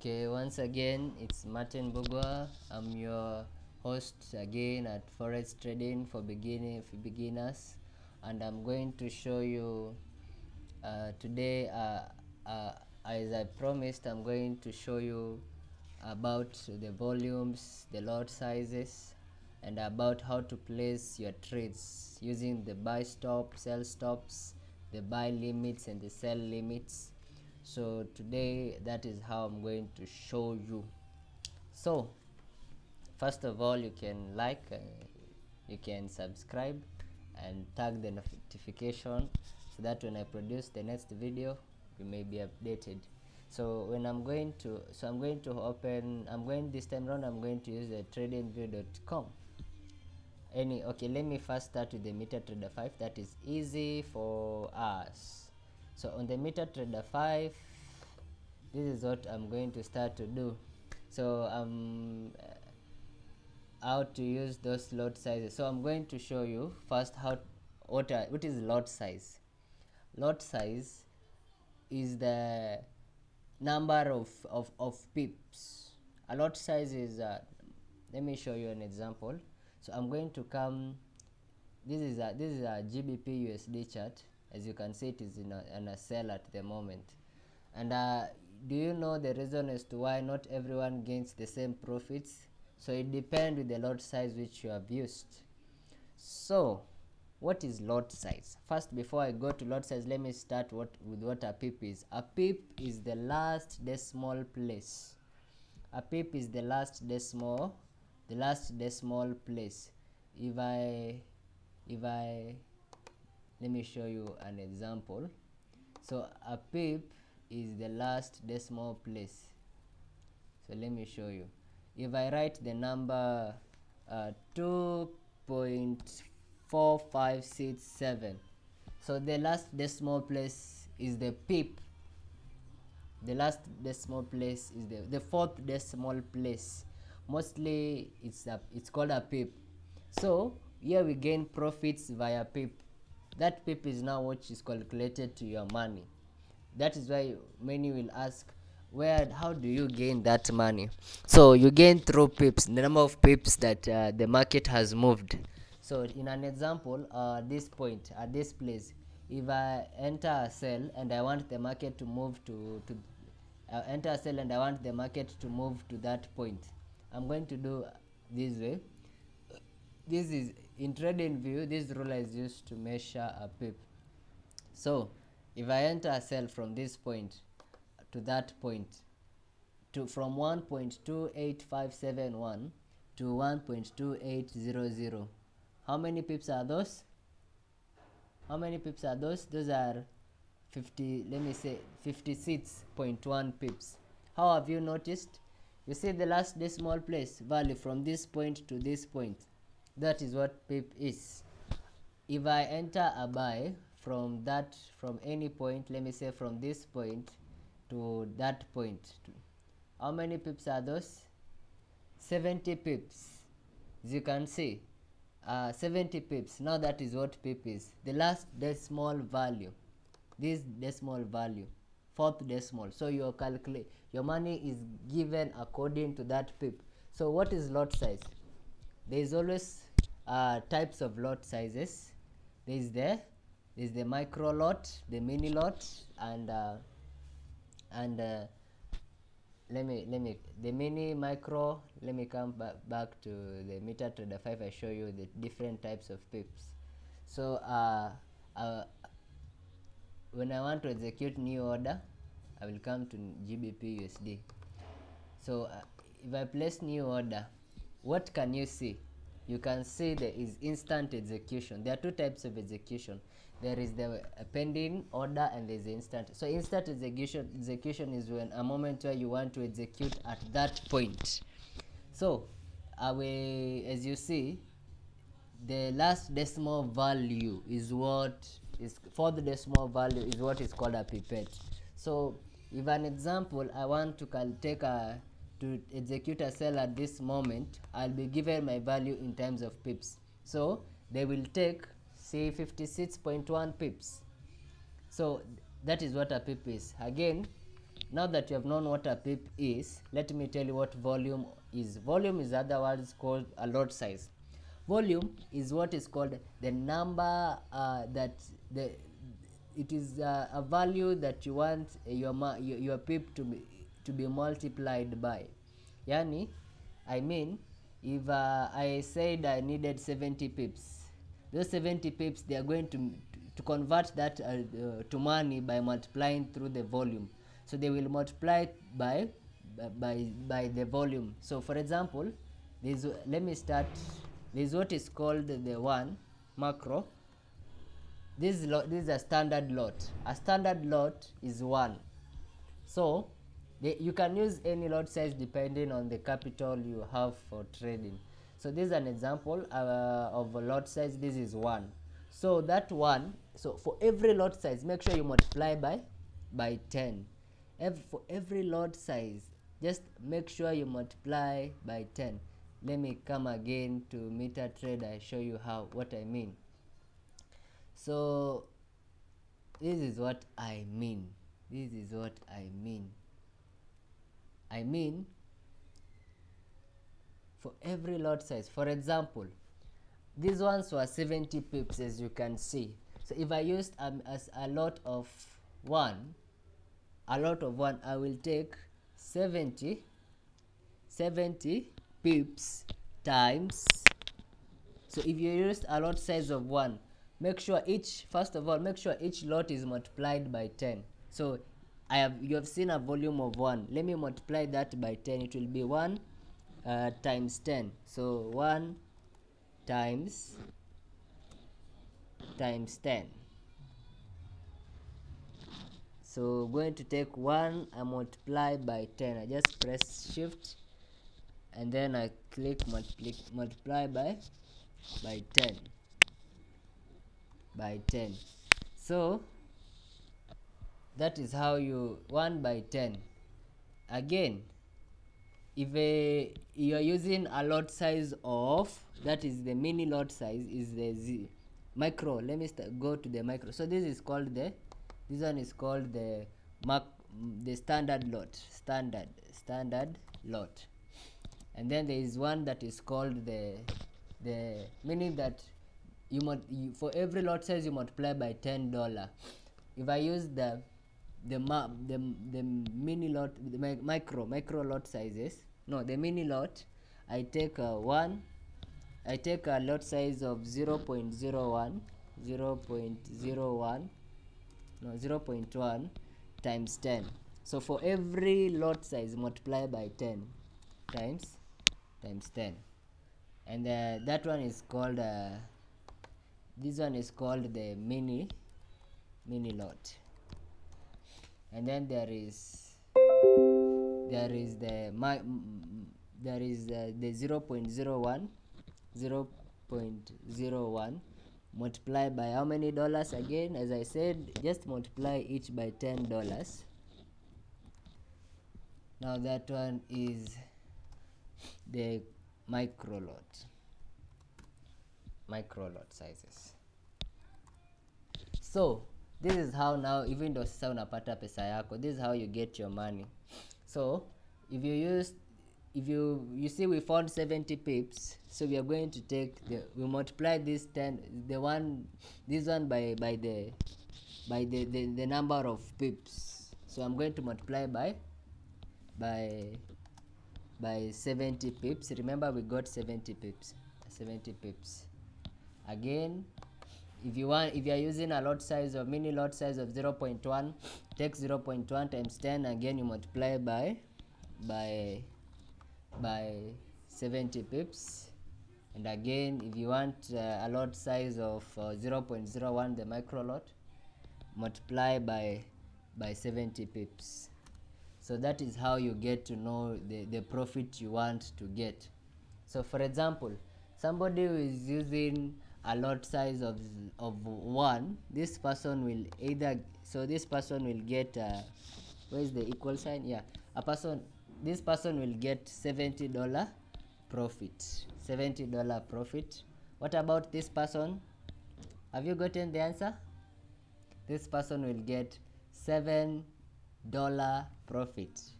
Okay, once again, it's Martin Bugwa. I'm your host again at Forex Trading for beginners, and I'm going to show you today. As I promised, I'm going to show you about the volumes, the lot sizes, and about how to place your trades using the buy stop, sell stops, the buy limits, and the sell limits. So today that is how I'm going to show you. So first of all, you can like, you can subscribe, and tag the notification so that when I produce the next video you may be updated. So when I'm going to this time around I'm going to use the tradingview.com. Okay, let me first start with the MetaTrader 5. That is easy for us. So on the MetaTrader 5, this is what I'm going to start to do. So how to use those lot sizes. So I'm going to show you first what is lot size. Lot size is the number of pips. A lot size is let me show you an example. So I'm going to come, this is a GBP USD chart. As you can see, it is in a sell at the moment. And do you know the reason as to why not everyone gains the same profits? So it depends with the lot size which you have used. So what is lot size? First, before I go to lot size, let me start with what a pip is. A pip is the last decimal place. A pip is the last decimal place. If I let me show you an example. So a pip is the last decimal place. So let me show you. If I write the number 2.4567, so the last decimal place is the pip. The last decimal place is the fourth decimal place. Mostly it's called a pip. So here we gain profits via pip. That pip is now what is calculated to your money. That is why many will ask, how do you gain that money? So you gain through pips, the number of pips that the market has moved. So in an example, this point at this place, if I enter a sell and I want the market to move to enter a sell and I want the market to move to that point, I'm going to do this way. This is in TradingView, this ruler is used to measure a pip. So if I enter a sell from this point to that point, from 1.28571 to 1.2800, how many pips are those? Those are 50, let me say 56.1 pips. How have you noticed? You see the last decimal place value from this point to this point. That is what pip is. If I enter a buy from any point, let me say from this point to that point, how many pips are those? 70 pips. As you can see, 70 pips. Now that is what pip is. The last decimal value, this decimal value, fourth decimal. So your money is given according to that pip. So what is lot size? There is always types of lot sizes. There is the micro lot, the mini lot, and the mini, micro. Let me come back to the MetaTrader 5. I show you the different types of pips. So when I want to execute new order, I will come to GBP USD. So if I place new order, what can you see? You can see there is instant execution. There are two types of execution. There is the pending order and there is the instant. So instant execution is when a moment where you want to execute at that point. So as you see, the last decimal value is fourth decimal value is what is called a pipette. So if an example, I want to to execute a sell at this moment, I'll be given my value in terms of pips. So they will take, say, 56.1 pips. So that is what a pip is. Again, Now that you have known what a pip is, let me tell you what volume is. Volume is otherwise called a lot size. Volume is what is called the number that the it is a value that you want your pip to be multiplied by. Yani, I mean, if I said I needed 70 pips, those 70 pips, they are going to convert that to money by multiplying through the volume. So they will multiply it by the volume. So for example, this, let me start. This is what is called the one macro. This is a standard lot. A standard lot is 1. So you can use any lot size depending on the capital you have for trading. So this is an example of a lot size. This is 1. So that 1, so for every lot size, make sure you multiply by 10. For every lot size, just make sure you multiply by 10. Let me come again to MetaTrader. I show you what I mean. So this is what I mean. This is what I mean. I mean, for every lot size, for example, these ones were 70 pips, as you can see. So if I used as a lot of 1, I will take 70 pips times. So if you used a lot size of 1, make sure each lot is multiplied by 10. So you have seen a volume of 1. Let me multiply that by 10. It will be 1 times 10. So 1 times 10. So going to take 1 and multiply by 10. I just press shift and then I click multiply by 10. So that is how you 1 by 10. Again, if you are using a lot size of, that is the mini lot size, is the micro. Let me go to the micro. So this is called this one is called the standard lot. And then there is one that is called the meaning that for every lot size you multiply by $10. If I use the mini lot, the micro lot sizes, no, the mini lot, I take a lot size of 0.01 times 10. So for every lot size, multiply by 10 times 10. And that one is called this one is called the mini lot. And then there is the 0.01 multiply by how many dollars again? As I said, just multiply each by $10. Now that one is the micro lot sizes. So this is how now, even though sasa unapata pesa yako, this is how you get your money. So if you see we found 70 pips, so we are going to take we multiply this one by the number of pips. So I'm going to multiply by 70 pips. Remember, we got 70 pips. Again, if you are using a lot size or mini lot size of 0.1, take 0.1 times 10. Again, you multiply by 70 pips. And again, if you want a lot size of 0.01, the micro lot, multiply by 70 pips. So that is how you get to know the profit you want to get. So for example, somebody who is using a lot size of 1, this person will get where is the equal sign? Yeah, this person will get $70 profit. What about this person? Have you gotten the answer? This person will get $7 profit.